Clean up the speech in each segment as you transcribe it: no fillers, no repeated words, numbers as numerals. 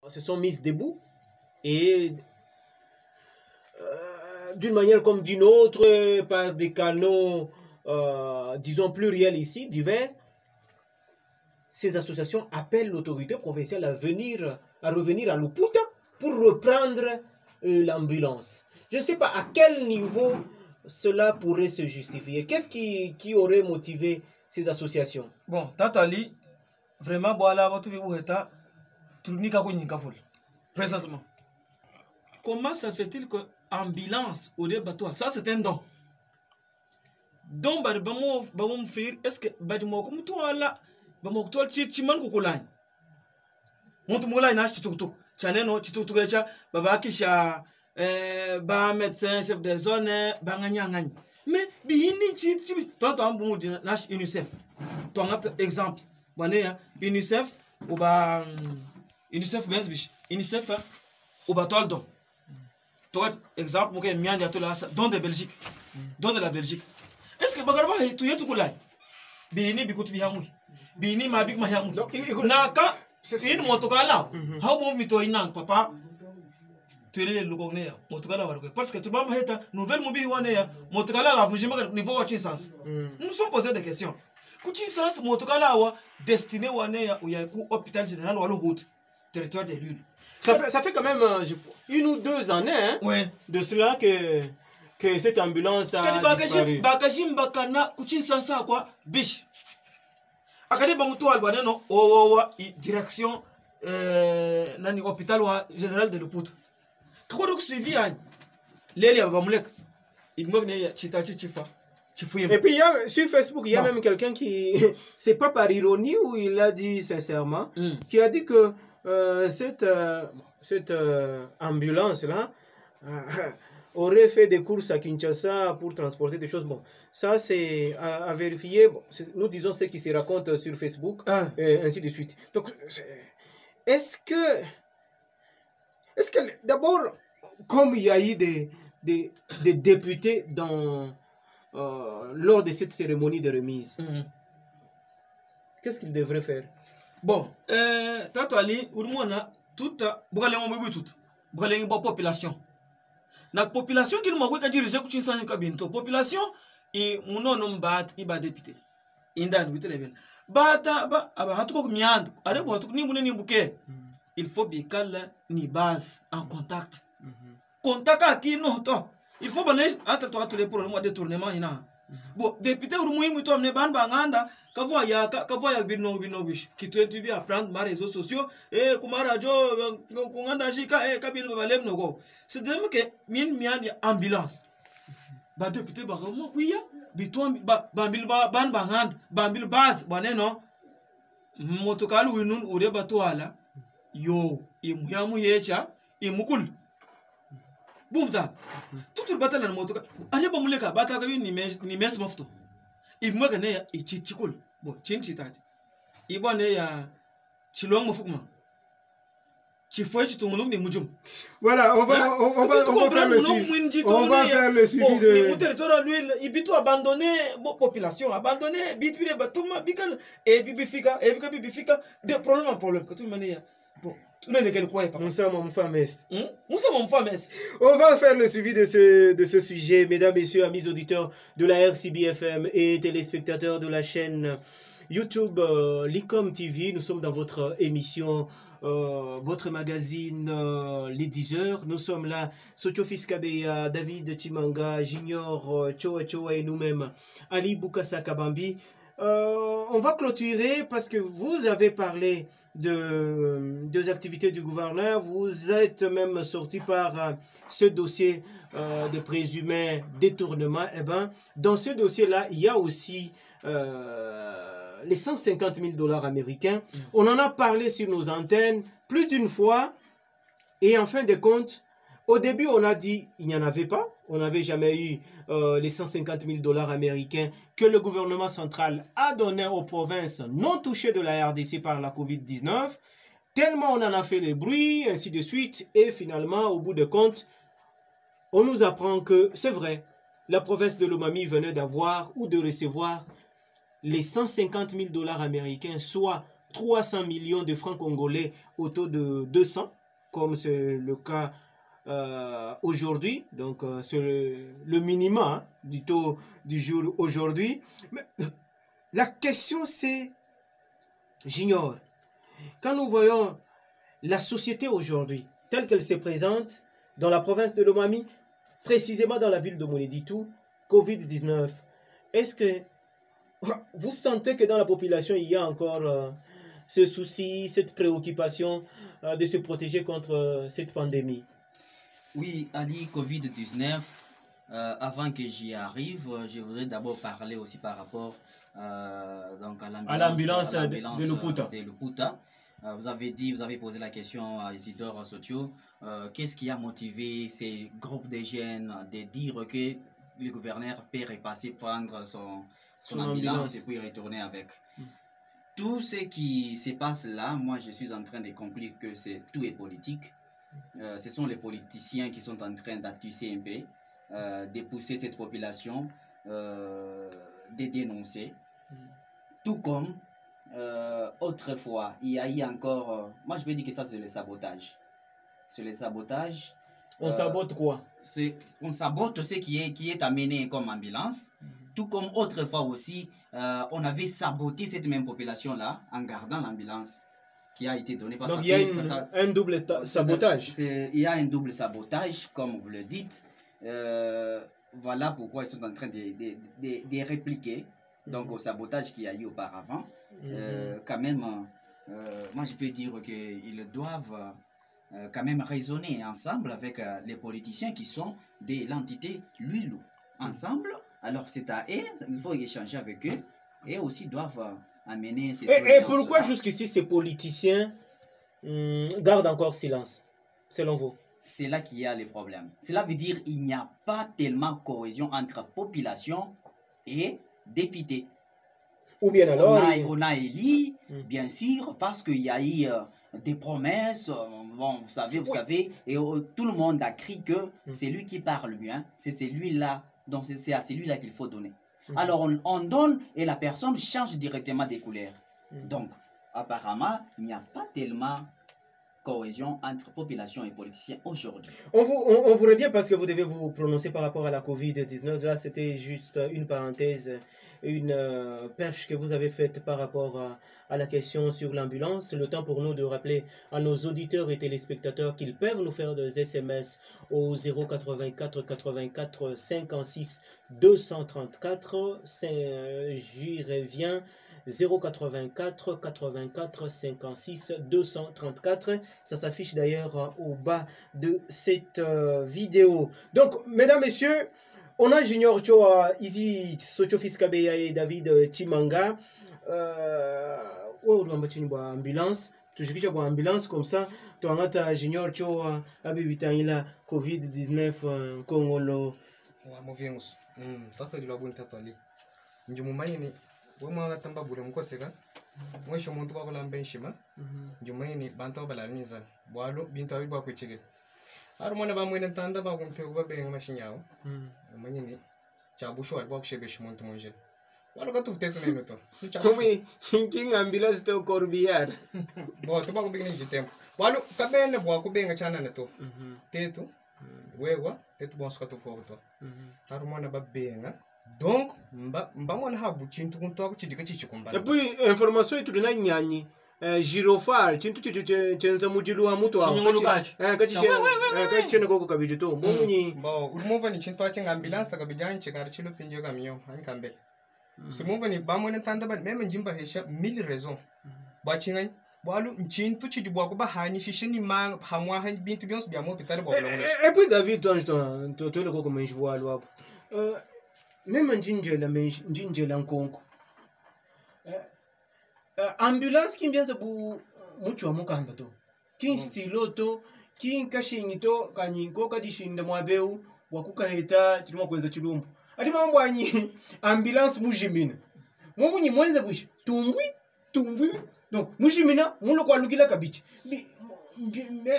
se sont mises debout et d'une manière comme d'une autre, par des canaux, disons pluriels ici, divers, ces associations appellent l'autorité provinciale à revenir à Luputa pour reprendre l'ambulance. Je ne sais pas à quel niveau cela pourrait se justifier. Qu'est-ce qui aurait motivé ces associations? Bon, Tatali, vraiment, voilà, votre état, présentement. Comment ça fait-il que ambulance au bateau, ça c'est un don. Donc, est-ce que comme toi là, toi chiman kukulani. Montu mulai na chituktuk. Chaneno chituktuk echa baba kisha ba médecin chef de zone ba nganyangany. Mais bini chichi ton ambu di nash UNICEF. Ton exemple, boné UNICEF ou ba UNICEF bezbish. UNICEF ou ba toldon. Toi exemple muke miandi atola don de Belgique. Don de la Belgique. Est-ce que bagarba tu yetu kulai? Bini bikutu bihamui. Bini mabik mahamu. Naka in motokala. How move me to inang papa? Tu es le lugogné, motokala wargo. Parce que tu vas me nouvelle mobile wane motokala la mujima niveau watching sens. Nous sommes posés des questions. Kuchin sens motokala wa destiné wane ya uyaku hôpital général walo route territoire de l'île. Ça fait quand même 1 ou 2 années hein, ouais. De cela que cette ambulance a disparu. Bakajim bakana kuchin sens quoi biche. Akade bamutu albaneno owa direction nani hôpital wa général de Luputa. Kako donc suivi an leli abamulek igmogne chitachi chifa. Et puis sur Facebook, il y a même quelqu'un qui, c'est pas par ironie ou il l'a dit sincèrement, qui a dit que cette ambulance-là aurait fait des courses à Kinshasa pour transporter des choses. Bon, ça c'est à vérifier. Bon, nous disons ce qui se raconte sur Facebook, et ainsi de suite. Donc, est-ce que d'abord, comme il y a eu des députés lors de cette cérémonie de remise, qu'est-ce qu'ils devraient faire? Bon, Tatali, Urmona, toute, toute, population. La population qui nous m'a dit que population et mon nom bat iba député. Indan with level. Bata ba hatuko miand, ale bo hatuko ni ni bouquet. Il faut bikal ni base en contact. Contact qui non to. Il faut baler entre toi tous les problèmes de détournement ina. Bon, député urumui muto amne ban banganda kavoya bino bish qui tu es apprendre ma réseaux sociaux et kumara jo kunganda jika kabil balem no go. C'est de même que mian ambulance. Ba député ba mo kuya biton bambil ban bangand bambil base baneno motokalu winun ure batwala yo imuyamu yecha imukul. Boufda. Tout le bataille dans le motoka. Allez ba muleka bata ka ni mes mafto. Imwe ka ne ya ichichikul. Bon, chinchitati. Ibo ne ya chilong mafukma. Chifoy chitumuluk ni mujum. Voilà, on va faire le suivi. On va faire le suivi de le territoire lui ibito abandonné population abandonné bitbile batuma bikal et bibifika des problèmes en problème que tout manière. Bon, nous sommes en femme est. Nous sommes en femme est. On va faire le suivi de ce sujet, mesdames, messieurs, amis auditeurs de la RCBFM et téléspectateurs de la chaîne YouTube Licom TV. Nous sommes dans votre émission, votre magazine Les 10 heures. Nous sommes là, Sotiofis Kabeya, David Chimanga, Junior Choa et nous-mêmes, Ali Boukassa Kabambi. On va clôturer parce que vous avez parlé des activités du gouverneur. Vous êtes même sorti par ce dossier de présumé détournement. Eh ben, dans ce dossier-là, il y a aussi les 150 000 $ américains. On en a parlé sur nos antennes plus d'une fois. Et en fin de compte, au début, on a dit qu'il n'y en avait pas. On n'avait jamais eu les 150 000 $ américains que le gouvernement central a donné aux provinces non touchées de la RDC par la COVID-19. Tellement on en a fait le bruit, ainsi de suite. Et finalement, au bout de compte, on nous apprend que c'est vrai. La province de Lomami venait d'avoir ou de recevoir les 150 000 $ américains, soit 300 millions de francs congolais au taux de 200, comme c'est le cas aujourd'hui. Donc, c'est le minimum hein, du taux du jour aujourd'hui. Mais la question, c'est, j'ignore, quand nous voyons la société aujourd'hui, telle qu'elle se présente dans la province de Lomami, précisément dans la ville de Moneditou, Covid-19, est-ce que vous sentez que dans la population, il y a encore ce souci, cette préoccupation de se protéger contre cette pandémie? Oui, Ali, Covid-19, avant que j'y arrive, je voudrais d'abord parler aussi par rapport donc à l'ambulance de Luputa. Vous avez posé la question à Isidore Sotio, qu'est-ce qui a motivé ces groupes de jeunes de dire que le gouverneur peut repasser prendre son ambulance et puis retourner avec. Tout ce qui se passe là, moi je suis en train de conclure que tout est politique. Ce sont les politiciens qui sont en train d'attisser un peu, de pousser cette population, de dénoncer. Tout comme autrefois, il y a eu encore... moi, je peux dire que ça, c'est le sabotage. C'est le sabotage. On sabote quoi? On sabote ce qui est amené comme ambulance. Tout comme autrefois aussi, on avait saboté cette même population-là en gardant l'ambulance qui a été donnée. Donc, il y a un double sabotage. Il y a un double sabotage, comme vous le dites. Voilà pourquoi ils sont en train de répliquer donc au sabotage qu'il y a eu auparavant. Quand même, moi je peux dire qu'ils doivent quand même raisonner ensemble avec les politiciens qui sont de l'entité Luilu. Ensemble, alors c'est à eux, il faut échanger avec eux et aussi doivent amener ces... Et pourquoi jusqu'ici ces politiciens gardent encore silence, selon vous? C'est là qu'il y a les problèmes. Cela veut dire qu'il n'y a pas tellement cohésion entre population et députés. Ou bien alors... On a élu, bien sûr, parce qu'il y a eu des promesses, bon, vous savez, et tout le monde a crié que c'est lui qui parle bien, c'est celui-là, donc c'est à celui-là qu'il faut donner. Alors on donne et la personne change directement des couleurs. Donc, apparemment, il n'y a pas tellement cohésion entre population et politiciens aujourd'hui. On vous redit parce que vous devez vous prononcer par rapport à la Covid-19. Là, c'était juste une parenthèse, une perche que vous avez faite par rapport à la question sur l'ambulance. Le temps pour nous de rappeler à nos auditeurs et téléspectateurs qu'ils peuvent nous faire des SMS au 084 84 56 234. J'y reviens. 084 84 56 234. Ça s'affiche d'ailleurs au bas de cette vidéo. Donc, mesdames, messieurs, on a Junior Choa, Izi Sochofiskabeya et David Chimanga. On va ambulance. Tujikisha kwa ambulance comme ça. Tuangata Junior Choa, Abibitaila, Covid-19, Congolo. Wa moviengus. Tasa di labun tatali. Njumumani ni wama tamba bure mkoseka mwisho muntu kwa lambe shima jumaini bantu balaliniza bwalo bintu abi bakwechege arumona bamwene tanda bakumtego babenga mashinyawo manyini chabusho ari bakushebesha muntu monje walo katufteto neno to Kumi king ambulance to corbiar bo to bakubinga njitempo walo kabene bwakubenga chana neto tetu wewa tetu bonska to foto arumona babenga. Donc, mbamona habu chintu kuntoa chidika chichikumba. Et puis information itu dina nyanyi girofar chintu chenza mujilu wa mutu wa kachichena koko kabidi to munyi bo urumva ni chintu achenga ambulance kabijani chekar chilo pinje kamyo ankambe sumumva ni bamona tanda ba meme njimba hesha 1000 raisons ba chinga Walu chintu chijibwa kuba hani shishini ma hamwa hani bintu byonse bya mo pitale bo et puis David to le koko menji walu hapo même njinjela nkonko ambulance kimbianza bu muchu amukamba to kin stilo to kin kashinyi to kanyinko kadishinda mwabeu wakuka heta chirimo kweza chirumbu ati mambo anyi ambulance mujimina munyi mwenza kushi tumbwi no mujimina mulo kwa lukila kabichi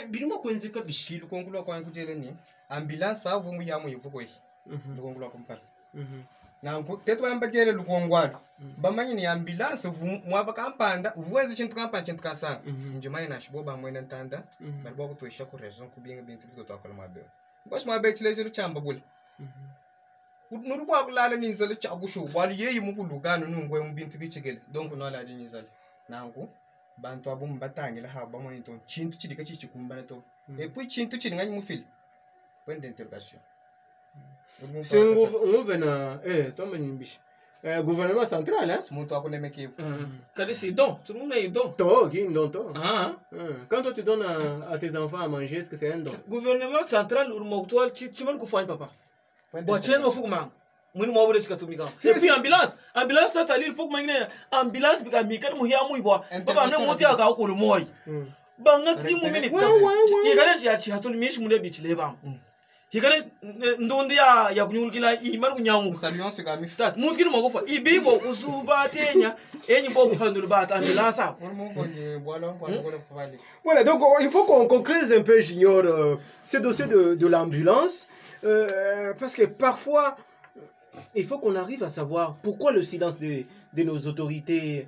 birimo kwenze kabichi kilu kongulo kwa nkujele ni ambulance avu mu yamu yivuko yi ndongulwa kompara nanku teto amba jele lukongwalo bamanyi ni ambulance mwaba kampanda vuwezi chintu kampanda chintu kasanga njimai na shibo bamwena ntanda balbo kutosha ku raison kubinga bintu bito twakola mabeo ngosh mabe chilezero chamba bula nurubwa kulala ninzale chagusho wali yeyi mukulugano nungwe mbintu bichigele donc no ala ninzale nanku bantu abo mbatangela ha bamwena to chintu chidika chichikumbana to et puis chintu chidingani mufili point d'interrogation. C'est un gouvernement, gouvernement central, hein? C'est mon toit qu'on aime qui. C'est don, tout le monde est don. Toi, qui don toi. Quand toi tu donnes à tes enfants à manger, est-ce que c'est un don? Gouvernement central, ou le tu m'as qu'on fait papa. Bon, tiens, il faut que man. Moi, moi, je suis tout migrant. Et puis ambulance, ambulance, ça t'as dit, il faut que man ambulance, parce que migrant, moi, il y a moi, papa, on a monté à Gao, le moi. Banga, tu m'as mis. Il y a des gens qui ont mis, je m'ai mis, les bam. Hikale ndondi ya kunyulukila imaru kunyangu salion se gami tat mutkini magofa ibibo kusuba tenya enyi bo kuhandul bata ambulance voilà donc il faut qu'on creuse un peu j'ignore ce dossier de l'ambulance parce que parfois il faut qu'on arrive à savoir pourquoi le silence de nos autorités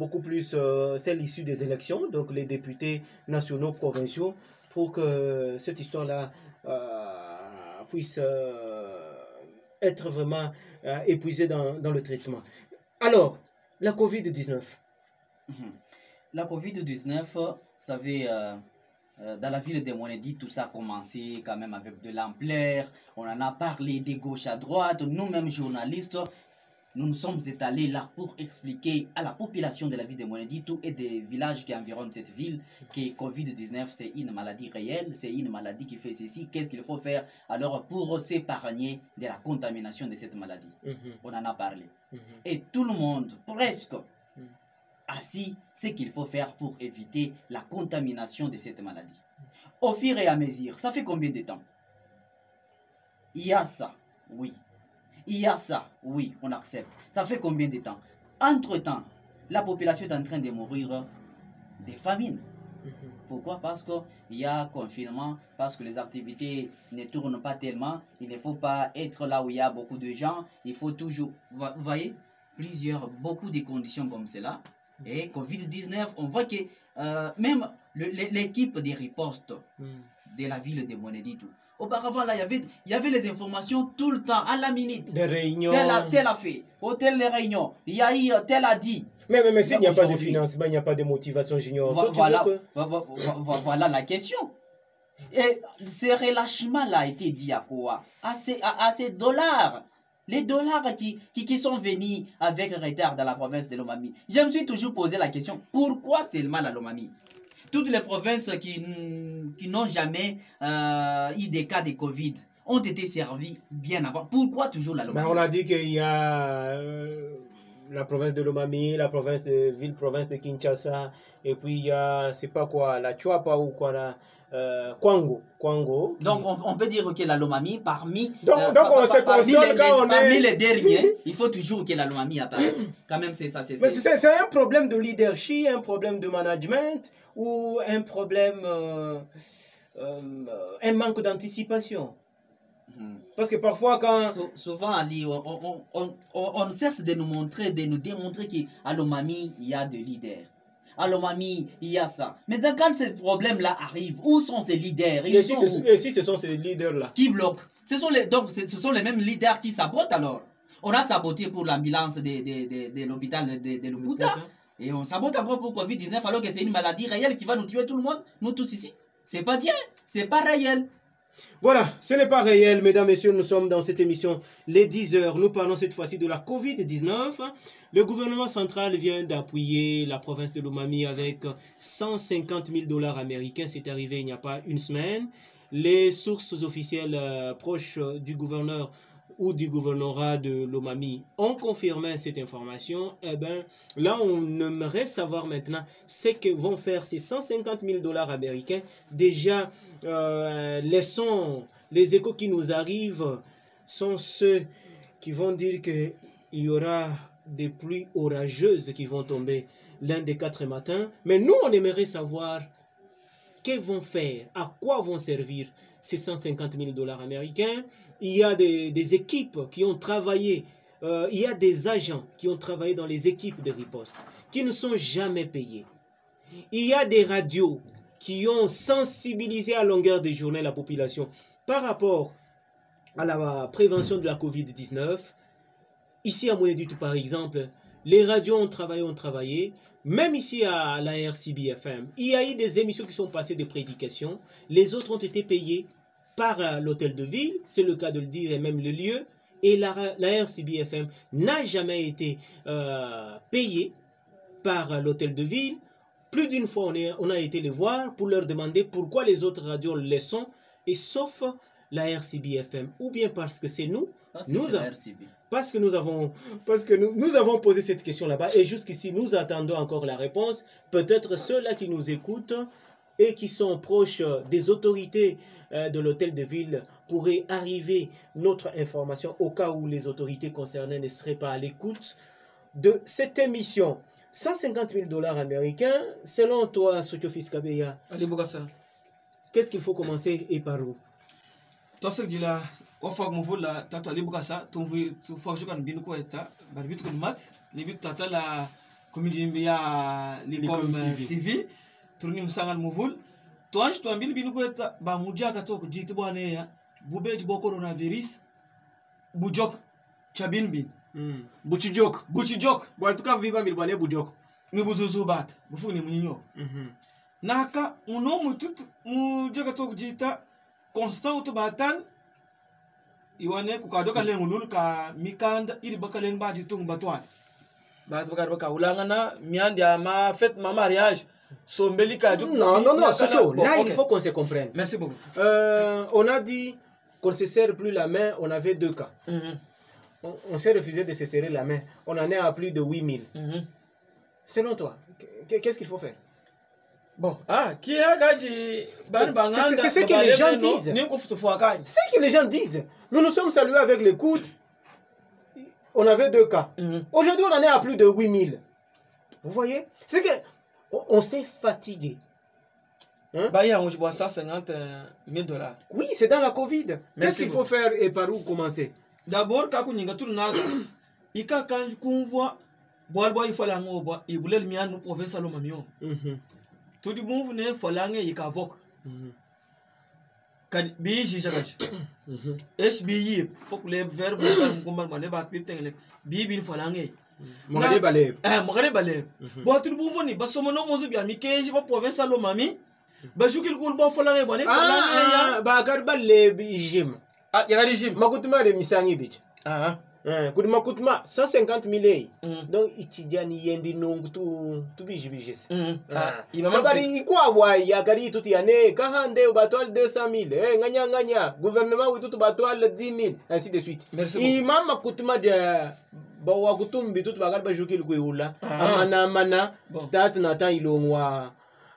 beaucoup plus celles issues des élections donc les députés nationaux provinciaux pour que cette histoire là puisse être vraiment épuisée dans le traitement. Alors, la Covid-19. La Covid-19, vous savez, dans la ville de Monedi, tout ça a commencé quand même avec de l'ampleur. On en a parlé de gauche à droite. Nous-mêmes, journalistes, nous nous sommes étalés là pour expliquer à la population de la ville de Moneditou et des villages qui environnent cette ville que Covid-19 c'est une maladie réelle, c'est une maladie qui fait ceci, qu'est-ce qu'il faut faire alors pour s'épargner de la contamination de cette maladie. On en a parlé. Et tout le monde, presque, a su ce qu'il faut faire pour éviter la contamination de cette maladie. Au fur et à mesure, ça fait combien de temps? Il y a ça, oui. Il y a ça, oui, on accepte. Ça fait combien de temps? Entre-temps, la population est en train de mourir de famine. Pourquoi? Parce qu'il y a confinement, parce que les activités ne tournent pas tellement. Il ne faut pas être là où il y a beaucoup de gens. Il faut toujours, vous voyez, beaucoup de conditions comme cela. Et Covid-19, on voit que même l'équipe des ripostes de la ville de Moneditou, auparavant, là, il y avait les informations tout le temps, à la minute. Des réunions. Tel a fait, tel les réunions, il y a eu, tel a dit. Mais s'il n'y a pas de financement, il n'y a pas de motivation, j'ignore. Voilà la question. Et ce relâchement-là a été dit à quoi? À ces dollars. Les dollars qui sont venus avec retard dans la province de Lomami. Je me suis toujours posé la question, pourquoi seulement la Lomami? Toutes les provinces qui n'ont jamais eu des cas de Covid ont été servies bien avant. Pourquoi toujours la Lomami? On a dit qu'il y a la province de Lomami, la province de ville-province de Kinshasa, et puis il y a, c'est pas quoi, la Chuapa ou quoi, la Kwango. Donc on peut dire que la Lomami, parmi les derniers, il faut toujours que la Lomami apparaisse. Quand même, c'est ça. Mais c'est un problème de leadership, un problème de management, ou un problème, un manque d'anticipation. Parce que parfois quand... Souvent, Ali, on cesse de nous montrer, de nous démontrer qu'à Lomami, il y a des leaders. À Lomami, il y a ça. Mais quand ces problèmes-là arrivent, où sont ces leaders? Et si ce sont ces leaders-là qui bloquent? Ce sont les mêmes leaders qui sabotent alors. On a saboté pour l'ambulance de l'hôpital de Luputa. Et on sabote encore pour Covid-19 alors que c'est une maladie réelle qui va nous tuer tout le monde, nous tous ici. C'est pas bien, c'est pas réel. Voilà, ce n'est pas réel, mesdames, messieurs, nous sommes dans cette émission les 10 heures. Nous parlons cette fois-ci de la Covid-19. Le gouvernement central vient d'appuyer la province de Lomami avec 150 000 $ américains. C'est arrivé il n'y a pas une semaine. Les sources officielles proches du gouverneur ou du gouvernorat de Lomami ont confirmé cette information. Eh bien, là, on aimerait savoir maintenant ce que vont faire ces 150 000 $ américains. Déjà, les échos qui nous arrivent sont ceux qui vont dire qu'il y aura des pluies orageuses qui vont tomber l'un des 4 matins. Mais nous, on aimerait savoir qu'elles vont faire, à quoi vont servir ces 150 000 $ américains. Il y a des équipes qui ont travaillé il y a des agents qui ont travaillé dans les équipes de riposte qui ne sont jamais payés. Il y a des radios qui ont sensibilisé à longueur de journée la population par rapport à la prévention de la COVID-19. Ici à Monédutu, par exemple, les radios ont travaillé. Même ici à la RCB FM, il y a eu des émissions qui sont passées de prédication. Les autres ont été payées par l'hôtel de ville, c'est le cas de le dire, et même le lieu. Et la RCB FM n'a jamais été payée par l'hôtel de ville. Plus d'une fois, on a été les voir pour leur demander pourquoi les autres radios le sont, et sauf la RCB FM, ou bien parce que c'est nous, parce que nous avons posé cette question là-bas, et jusqu'ici, nous attendons encore la réponse. Peut-être ceux-là qui nous écoutent et qui sont proches des autorités de l'hôtel de ville pourraient arriver notre information au cas où les autorités concernées ne seraient pas à l'écoute de cette émission. 150 000 $ américains, selon toi, Sotio Fiskabeya, qu'est-ce qu'il faut commencer et par où? Toi, ce que tu dis là, au fond, mon vol là, t'as allé Bogassa, tu fais jouer un bin quoi eta, barbit que mat, les buts t'as la comédie mbia l'icom TV, tourner musangal mon vol, toi je t'en bin quoi eta, bah moudia kato que dit bon année ya, boubé du bon coronavirus, boujok, chabin bin. Bouchijok. Bon, en tout cas, viva milbane boujok. mi buzuzu bat bufu ni munyinyo naka uno mutut mu jaga to jita constant to batan iwane ku ka doka lengulul ka mikanda iri bakaleng ba ditung batwan bat bakar baka ulangana miandia ma fête ma mariage sombeli ka juk non Socho, là il faut qu'on se comprenne. Merci beaucoup. On a dit qu'on se serre plus la main, on avait 2 cas. On s'est refusé de se serrer la main. On en est à plus de 8000. Selon toi, qu'est-ce qu'il faut faire? Bon, qui a gagné? C'est ce que les gens disent. C'est ce que les gens disent. Nous nous sommes salués avec les coudes. On avait 2 cas. Aujourd'hui, on en est à plus de 8000. Vous voyez? C'est que on s'est fatigué. Hein? Bah, il y a 150 000 $. Oui, c'est dans la Covid. Qu'est-ce qu'il faut faire et par où commencer? D'abord, quand on y a tout le monde, il y a quand on voit, il faut la ngoba, il voulait le mien, nous pouvons salon mamion. Tout le monde venait, il faut la ngoba, il y a vok. Quand biji jagaj, SBI, faut que les verbes, les bat piteng, bibi faut la ngoba. Mogade baleb. Mogade baleb. Bon, tout le monde venait, parce que mon nom est bien, mais que je vais pouvoir salon mami. Bah, je qu'il goulba faut la ngoba, bah, garba le bijim. Il y a régime. Makutuma de Misangi Beach. Kudu makutuma 150 000. Donc ichijani yendi nungu tu bijibijis. Magari ikwa wai ya gari tuti ane kahande batwal 200 000. Nganya gouvernement wi tutu batwal 10 000 ainsi de suite. Imam makutuma de bawa kutumbi tutu bagar bajuki lugula. Amana tat nata ilongwa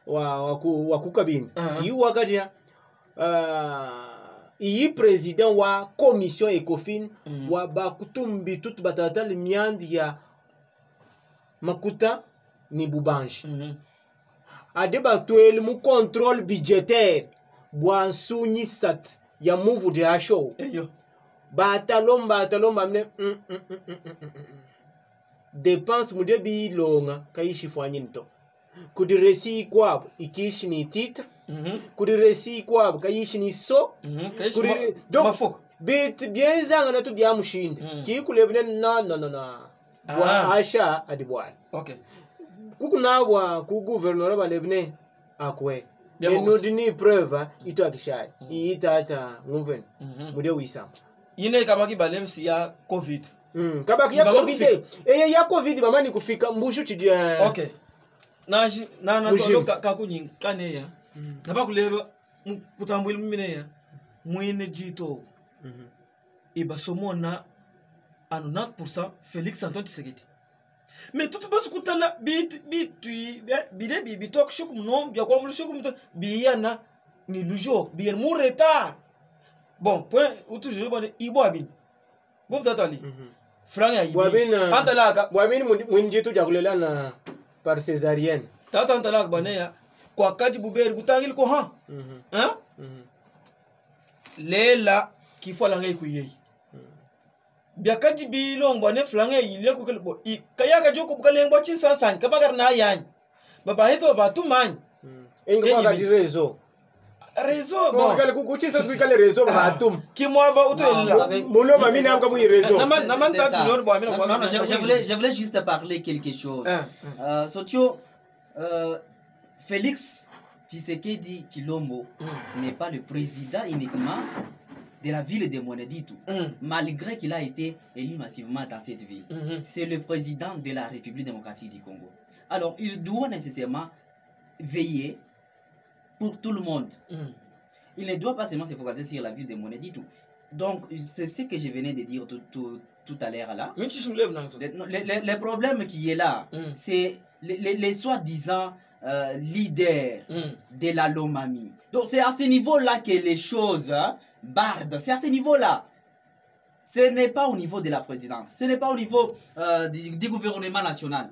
wa kukabini. Yu wagadia iyi président wa commission Ecofin wa bakutumbi tout batatal miandi ya makuta ni bubanji ade batwel mu contrôle budgétaire bwa sunyi sat ya move de asho batalomba mne dépense mu debi longa kaishi fwanyinto kudiresi kwab ikishi ni titre kudiresi kwab kayishi ni so donc bit bien zanga na tu bya mushinde ki kulebne na wa asha adibwal okay kukuna wa ku gouverneur balebne akwe enodini preuve ito akishai itata nguven mude wisa ine kabaki balem si ya covid kabaki ya covid ya covid mama ni kufika mbushu chidia okay na tolo kakunyi kaneya naba kuleba kutambula mineya mwine jito iba somona anu 9% Félix Antoine Tshisekedi mais tout bas kutala bide tok shuk nom ya kwa shuk mto biyana ni lujo biyen mu retard bon point ou toujours bon ibo abin bon tatali franc ya ibi antalaka boabin mwine jito jakulela na par césarienne tata antalaka baneya kwa kati buberi butangil ko lela ki fola ngai ku yeyi biakadi bilong bone flange ile ku kelbo I kaya ka joko bukale ngbo chin san ka bagar na yan baba heto ba tu man Enga ka di réseau bon kale ku chin san ku kale réseau ba tum ki mo ba uto illa molo ba mina am ka mu réseau naman ta junior bo amina non, je voulais juste parler quelque chose. Sotio, Félix Tshisekedi Tshilombo n'est pas le président uniquement de la ville de Mweneditu, malgré qu'il a été élu massivement dans cette ville. C'est le président de la République démocratique du Congo. Alors, il doit nécessairement veiller pour tout le monde. Il ne doit pas seulement se focaliser sur la ville de Mweneditu. Donc, c'est ce que je venais de dire tout à l'heure là. Le problème qui est là, c'est les soi-disant leaders de la Lomami. Donc, c'est à ce niveau-là que les choses bardent. C'est à ce niveau-là. Ce n'est pas au niveau de la présidence. Ce n'est pas au niveau du gouvernement national.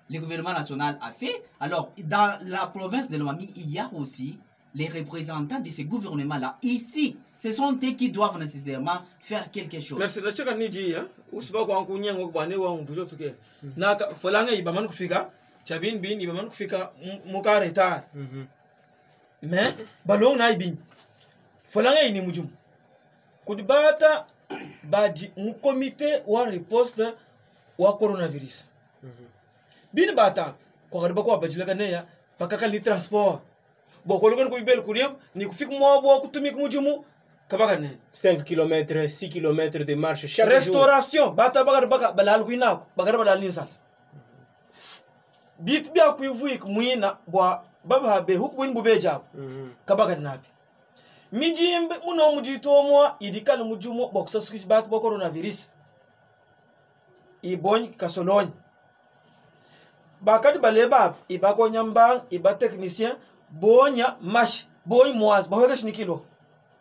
Le gouvernement national a fait. Alors, dans la province de Lomami, il y a aussi les représentants de ce gouvernement-là. Ici, ce sont eux qui doivent nécessairement faire quelque chose. Merci. La chaka niji ya. Usiba kwa kunya ngo bane wa mvujo tuke. Na folanga ibaman kufika. Chabin bin ibaman kufika muka retard. Mais balong na ibin. Folanga ini mujum. Kudibata baji mu comité wa riposte wa coronavirus. Bin bata kwa kariba kwa bajila kaneya pakaka li transport. Bokologan ko ibel kuriyam ni kufika mo bo kutumi kumujumu. 5 km, 6 km de marche chaque restauration, jour. Bata bagar baka balal kuina, bagar balal ninsa. Bit bia kuivuik muina bwa baba be huk win bubeja. Kabaga nabi. Mijimbe muno mujito mo idikal mujumo bokso switch bat bo coronavirus. Ibony kasolony. Bakadi baleba ibako nyambang iba technicien bonya mash boy moaz bahoga shnikilo.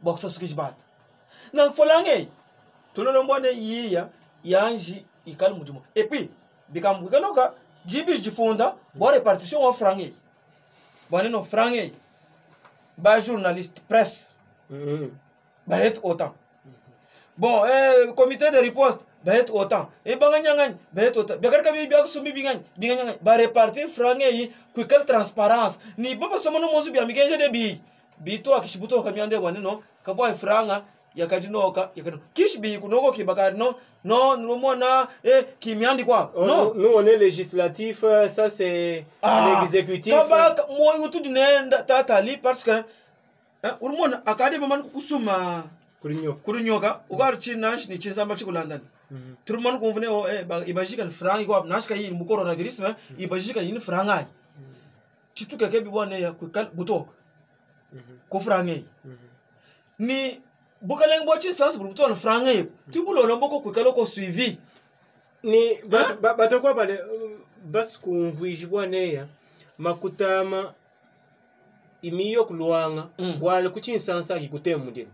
Boxa switch bat. Nang folange. Tulolo mbone yiya yanji ikal mujumo. Et puis bikam bukanoka jibis jifunda bo répartition wa frange. Bone no frange. Ba journaliste presse. Ba het autant. Bon comité de riposte ba het autant. E banganyangan ba het autant. Bekar kabi biak sumbi binganyangan ba répartir frange yi ku quelle transparence. Ni baba somono mozu bi amigenje de bi. Bito akishibuto kamyande bone no kavoi franga yakadinoka kishbi kunoko kibakari non mona kimiandi kwa non nous on est législatif, ça c'est l'exécutif. Kabak moi utu dinenda tatali parce que urmona akade maman kusuma kurinyoka ugar chinash ni chizamba chikulandani turman konvene o ibajika franga kwa nashka yi mu coronavirus ibajika yi franga chituka kebi bone ya kukal butok ko franga ni bukaleng bochi sans bruto le franga tu bulo lombo ko kukalo ko suivi ni bato kwa bale bas kunvuijibwane ya makutama imiyo kulwanga wale kuchinsansa kikutemu ndini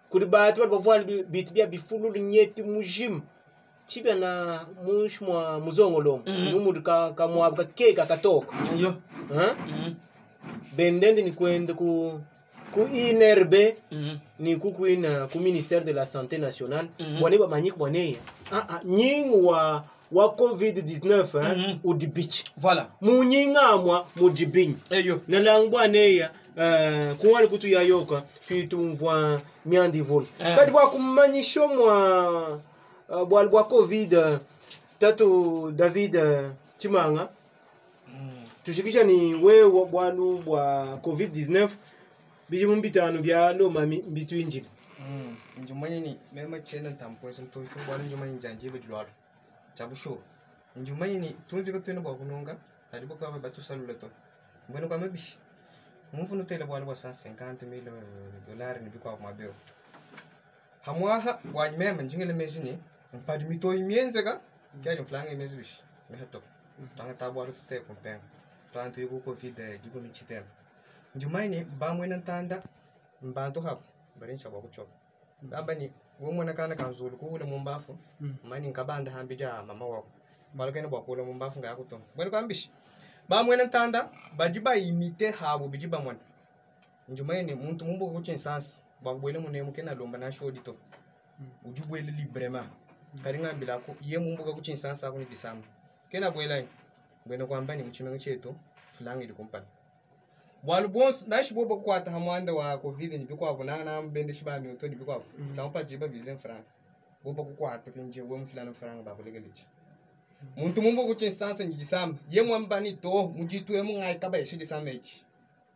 kuri batu bavwala bitbya bifulu nyeti mujim chibya na mushmwa muzongolomo numudu ka mwabka keka katoka yo bendende ni kwende ku INRB ni kukuina ku ministère de la santé nationale bwane ba manyik bwane nying wa COVID-19 u dibich voilà mu nyingamwa mu dibiny eyo na langbwane ya kuwali kutu ya yoka pitumvwa myandi vol kadi bwa kumanyisho mwa bwa COVID tatu David Chimanga tushikisha ni wewe bwalu bwa COVID-19 bijimu mbitano bya Lomami mbitu injili njumanye ni mema chena tampo so to bwalu njumanye njanje bedwalo chabusho njumanye ni tumvika twene bwa kunonga alibo kwa batu salula to mbona kwa mebishi mufunu tele bwalu bwa 150,000 dollars ni bikwa kwa mabeo hamwaha bwa mema njingele mezini mpadi mito imienzeka kyali mflanga imezibishi mehato tanga tabwalu tute kumpenga tanto yuko COVID jiko michitema njumanye bamwe nantanda mbantu hapo barincha bwa kuchoka baba ni womona kana kanzulu kule mumbafu mani nkabanda hambija mama wako balakene bwa kule mumbafu ngakuto bwele kwambishi bamwe nantanda bajiba imite habo bijiba mwana njumanye muntu mumbo kuchin sans bwa bwele munemu kena lomba na shodito uju bwele librement karinga bila ko ye mumbuga kuchin sansa ko ni disam kena bwela bwena ko ambani mchime cheto fulangi di kompat walu bons dash bobo kwata hamwanda wa covid ni bikwa buna na bende shiba mi to ni bikwa tampa jiba vizen franc bobo ko kwata pinje wo mfulana franc ba ko legalichi muntu mumbo kuchin sansa ni disam ye mwambani to mujitu emu ngai kaba shi disam echi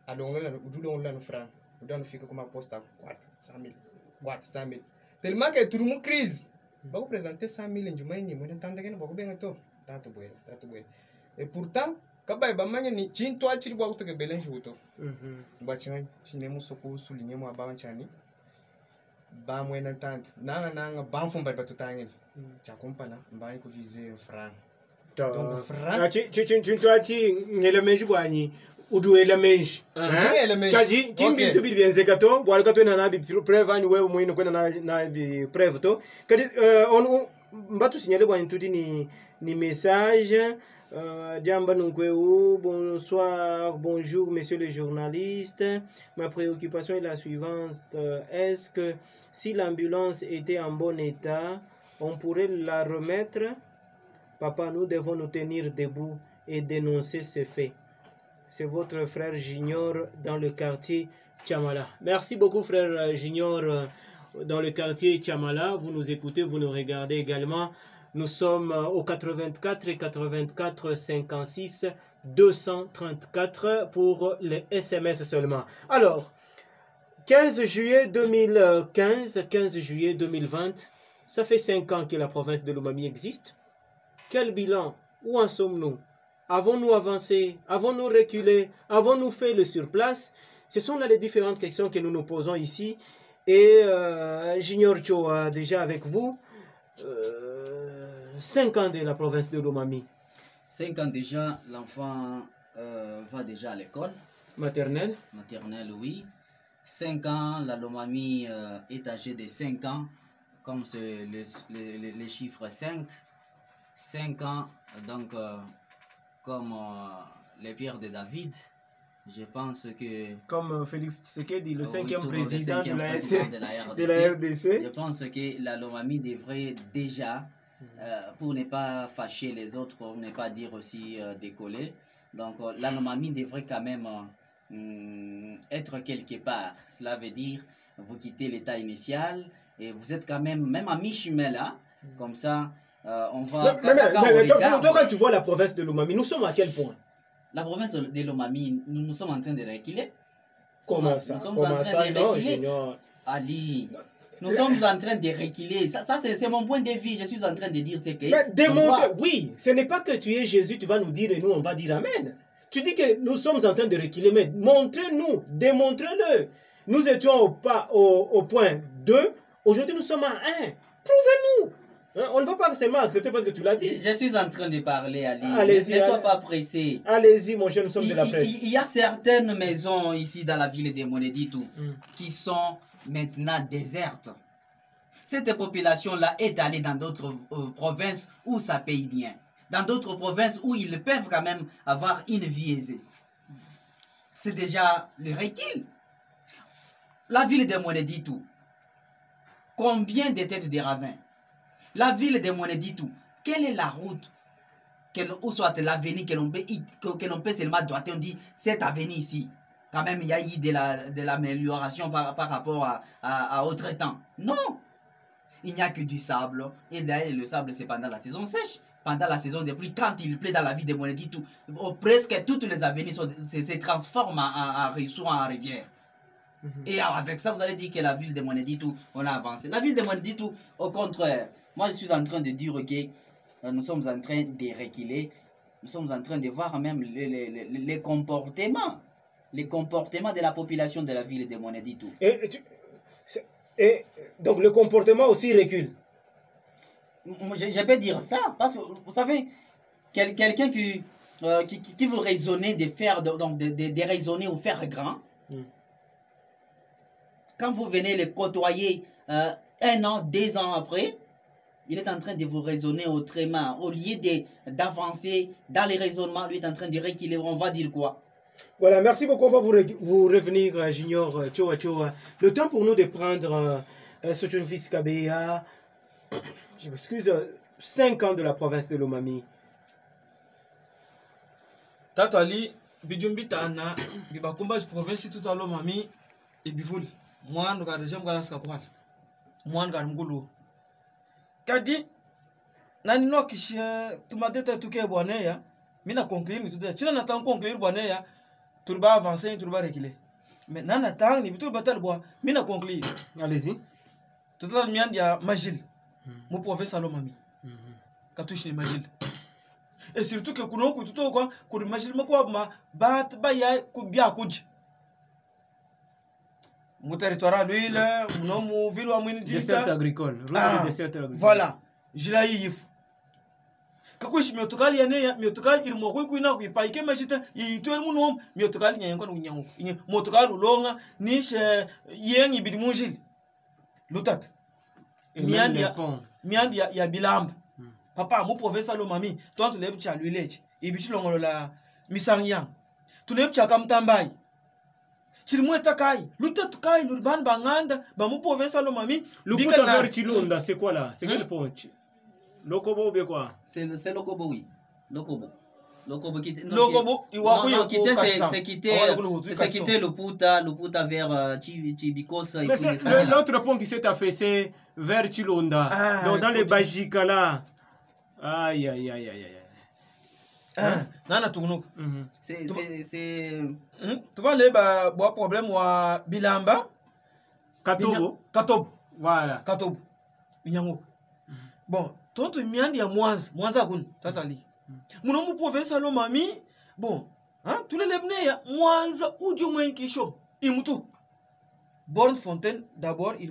alongo la udulongo la franc udano fika kuma posta kwata 100,000 tellement que tout le monde crise va vous présenter 100,000 njuma ni mo ntanda kene ba ko benga to tato bwela et pourtant kaba ba manya ni chinto achiri bwa kutoke belen juto ba chinga chinemo soko sulinye mo ba wanchani ba mo ntanda nanga ba mfumba ba tutangeni cha kompana mbani ku viser franc donc franc chinto achi ngele menji bwanyi uduela menji kaji kimbi to bibienze kato bwala kato na bi preuve ani wewe mwino kwenda na bi preuve to kadi on mbatu signale bwanyi tudi ni message Diamba Nunkweu, bonsoir, bonjour messieurs les journalistes. Ma préoccupation est la suivante. Est-ce que si l'ambulance était en bon état, on pourrait la remettre? Papa, nous devons nous tenir debout et dénoncer ces faits. C'est votre frère Junior dans le quartier Chamala. Merci beaucoup frère Junior dans le quartier Chamala. Vous nous écoutez, vous nous regardez également. Nous sommes au 84 et 84 56 234 pour les SMS seulement. Alors, 15 juillet 2015, 15 juillet 2020, ça fait 5 ans que la province de Lomami existe. Quel bilan? Où en sommes-nous? Avons-nous avancé? Avons-nous reculé? Avons-nous fait le surplace? Ce sont là les différentes questions que nous nous posons ici. Et Junior Choa, déjà avec vous, 5 ans de la province de Lomami. 5 ans déjà, l'enfant va déjà à l'école. Maternelle? Maternelle, oui. 5 ans, la Lomami est âgée de 5 ans, comme c'est le chiffre 5. 5 ans, donc, comme les pierres de David, je pense que... Comme Félix Tshisekedi, le 5e oui, président de la RDC. Je pense que la Lomami devrait déjà, pour ne pas fâcher les autres, pour ne pas dire aussi décoller, donc la Lomami devrait quand même être quelque part. Cela veut dire, vous quittez l'état initial et vous êtes quand même à mi-chemin là, comme ça, on va... Donc quand tu vois la province de Lomami, nous sommes à quel point? La province de Lomami, nous sommes en train de reculer. Comment ça? Nous sommes en train de reculer. Ali, nous sommes en train de reculer. Ça c'est mon point de vue. Je suis en train de dire ce que... Mais démontre, oui, ce n'est pas que tu es Jésus, tu vas nous dire et nous on va dire Amen. Tu dis que nous sommes en train de reculer, mais montrez-nous, démontrez-le. Nous étions au point 2, aujourd'hui nous sommes à 1. Prouvez-nous. On ne va pas seulement accepter parce que tu l'as dit. Je suis en train de parler, Ali. Ne sois pas pressé. Allez-y, mon cher, nous sommes de la presse. Il y a certaines maisons ici dans la ville de Moneditu qui sont maintenant désertes. Cette population-là est allée dans d'autres provinces où ça paye bien. Dans d'autres provinces où ils peuvent quand même avoir une vie aisée. C'est déjà le recul. La ville de Moneditu, combien de têtes de ravins? La ville de Moneditu, quelle est la route, ou soit l'avenue que l'on peut seulement droiter? On dit cette avenue ici, quand même il y a eu de l'amélioration par rapport à autre temps. Non, il n'y a que du sable. Et là, le sable c'est pendant la saison sèche. Pendant la saison des pluies, quand il pleut dans la ville de Moneditu, presque toutes les avenues se transforment en rivière. Et avec ça, vous allez dire que la ville de Moneditu, on a avancé. La ville de Moneditu, au contraire, moi je suis en train de dire que nous sommes en train de reculer. Nous sommes en train de voir même les comportements de la population de la ville de Moneditu. Et donc le comportement aussi recule. Je peux dire ça, parce que vous savez, quelqu'un qui veut raisonner, de raisonner ou faire grand, quand vous venez le côtoyer 1 an, 2 ans après, il est en train de vous raisonner autrement. Au lieu d'avancer dans les raisonnements, lui est en train de reculer. On va dire quoi? Voilà, merci beaucoup. On va vous revenir, Junior Choa Choa. Le temps pour nous de prendre Sotiofis Kabeya, je m'excuse, 5 ans de la province de Lomami. Tato Ali, bijumbita na bibakumba province tout à Lomami et bivuli. Moi, nous avons déjà mgala moi, nous avons mgulu. Kadi, nani no kishi tumadeta tuke bwane ya, mina conclure ni tuta. China natang conclure bwane ya, turba avancer, turba reculer. Mais nana tang ni bitur batal bois, mina conclure. Allez-y. Total miandi ya Magil. Mon province à Lomami. Katouche ni Magil. Et surtout que kuno ku tuto quoi, ku Magil mako ma bat baya ku bia kuj. Mon territoire à l'huile, mon nom ville à mon dessert agricole. Dessert agricole. Voilà. Je l'ai yif. Kakuishi miotokali ya neya, miotokali ilmwa kui na kui paike majita, yitwe munom, miotokali nyango nyango. Motokali ulonga nishe yeng ibidi munjili. Lutat. Miandi ya bilamba. Papa mu profesa Lomami, toi tu lebu cha luileje. Ibichi longolo la misangyang. Tu lebu cha kamtambai. Chilimweta kai, lutat kai nurban banganda, ba mu profesa Lomami. Le puta vers Chilunda, c'est quoi là? C'est quel point? Lokobo ou quoi? C'est Lokobo, oui. Lokobo. Lokobo qui c'est quitter le Puta vers Chibikos. L'autre pont qui s'est affaissé vers Chilunda, donc dans les Bajika là. Aïe aïe aïe aïe aïe. Nana Tournouk. C'est. Tu vois les problème wa Bilamba. Katobo. Voilà. Katobo. Binyango. Bon, tonto miandi ya Mwanza kun tatali. Munomu province à Lomami. Bon, hein, tous les lebnés ya Mwanza ou du moins qui chom. Imutu. Borne Fontaine d'abord il